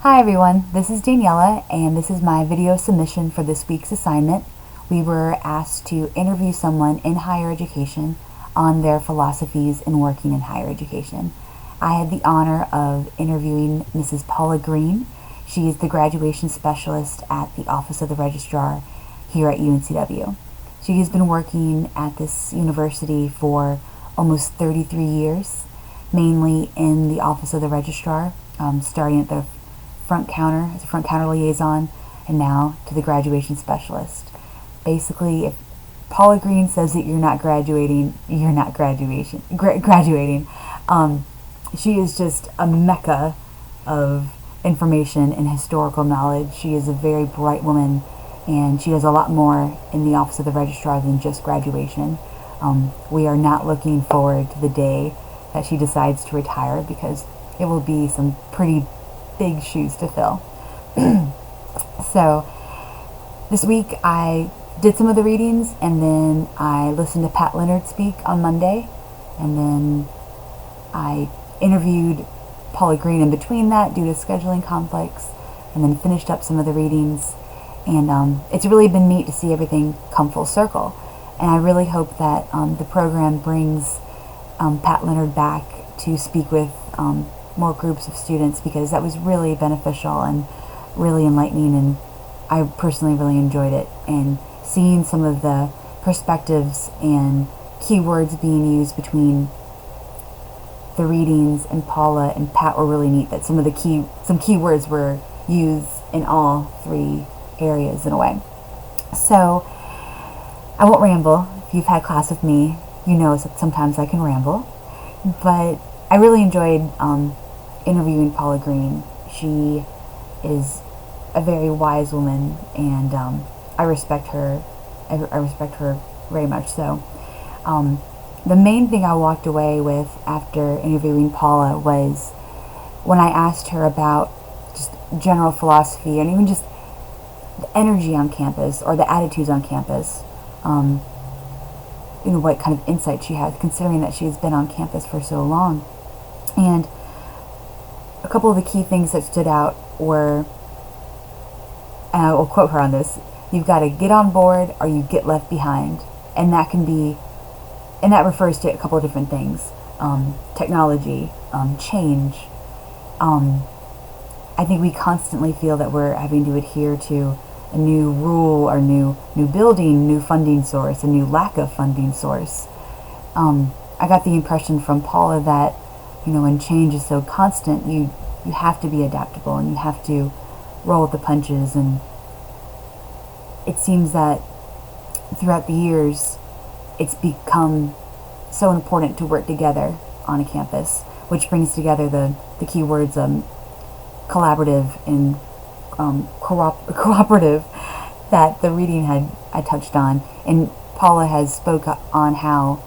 Hi everyone, this is Daniela and this is my video submission for this week's assignment. We were asked to interview someone in higher education on their philosophies in working in higher education. I had the honor of interviewing Mrs. Paula Green. She is the graduation specialist at the Office of the Registrar here at UNCW. She has been working at this university for almost 33 years, mainly in the Office of the Registrar, starting at the front counter as a front counter liaison, and now to the graduation specialist. Basically, if Paula Green says that you're not graduating, you're not graduating. She is just a mecca of information and historical knowledge. She is a very bright woman, and she does a lot more in the Office of the Registrar than just graduation. We are not looking forward to the day that she decides to retire, because it will be some pretty big shoes to fill. So this week I did some of the readings, and then I listened to Pat Leonard speak on Monday, and then I interviewed Paula Green in between that due to scheduling conflicts, and then finished up some of the readings. And it's really been neat to see everything come full circle, and I really hope that the program brings Pat Leonard back to speak with more groups of students, because that was really beneficial and really enlightening, and I personally really enjoyed it. And seeing some of the perspectives and keywords being used between the readings and Paula and Pat were really neat. That some keywords were used in all three areas in a way. So I won't ramble. If you've had class with me, you know that sometimes I can ramble, but I really enjoyed interviewing Paula Green. She is a very wise woman, and I respect her. I respect her very much so. The main thing I walked away with after interviewing Paula was when I asked her about just general philosophy, and even just the energy on campus or the attitudes on campus. What kind of insight she has, considering that she's been on campus for so long. And a couple of the key things that stood out were, and I will quote her on this: you've got to get on board or you get left behind. And that refers to a couple of different things. Technology, change. I think we constantly feel that we're having to adhere to a new rule or new building, new funding source, a new lack of funding source. I got the impression from Paula that, when change is so constant, you have to be adaptable, and you have to roll with the punches. And it seems that throughout the years, it's become so important to work together on a campus, which brings together the keywords collaborative and cooperative that the reading I touched on. And Paula has spoke on how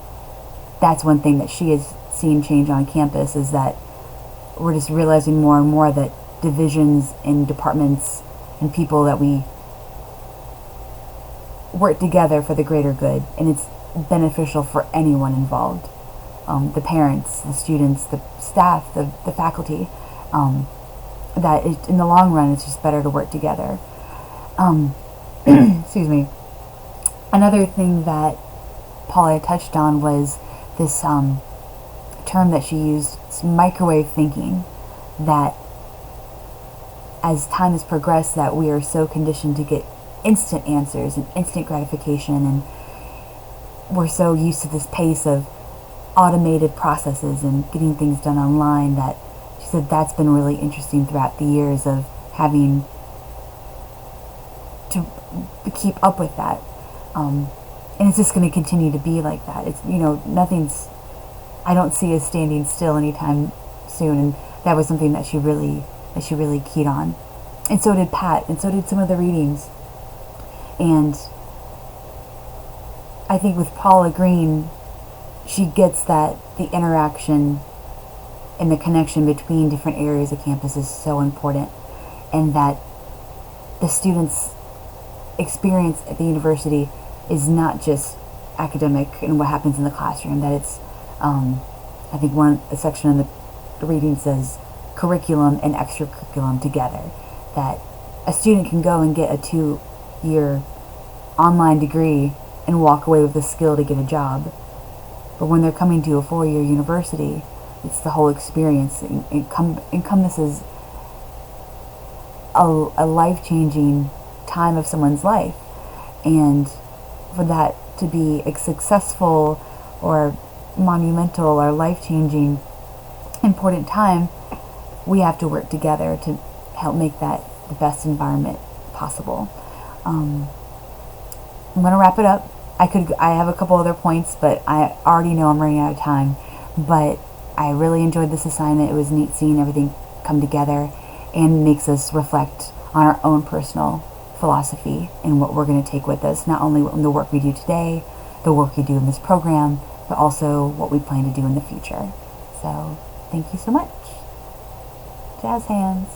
that's one thing that she has seen change on campus, is that we're just realizing more and more that divisions and departments and people, that we work together for the greater good, and it's beneficial for anyone involved, the parents, the students, the staff, the faculty, that in the long run it's just better to work together. Excuse me. Another thing that Paula touched on was this term that she used, microwave thinking, that as time has progressed, that we are so conditioned to get instant answers and instant gratification, and we're so used to this pace of automated processes and getting things done online, that she said that's been really interesting throughout the years of having to keep up with that. And it's just going to continue to be like that. It's, I don't see us standing still anytime soon, and that was something that she really keyed on. And so did Pat, and so did some of the readings. And I think with Paula Green, she gets that the interaction and the connection between different areas of campus is so important, and that the students' experience at the university is not just academic and what happens in the classroom, that it's, I think a section in the reading says curriculum and extracurriculum together. That a student can go and get a 2-year online degree and walk away with the skill to get a job. But when they're coming to a 4-year university, it's the whole experience. It encompasses a life-changing time of someone's life. And for that to be a successful or monumental or life-changing important time, we have to work together to help make that the best environment possible. I'm going to wrap it up. I have a couple other points, but I already know I'm running out of time. But I really enjoyed this assignment. It was neat seeing everything come together, and makes us reflect on our own personal philosophy and what we're going to take with us, not only in the work we do today, the work we do in this program, but also what we plan to do in the future. So, thank you so much. Jazz hands.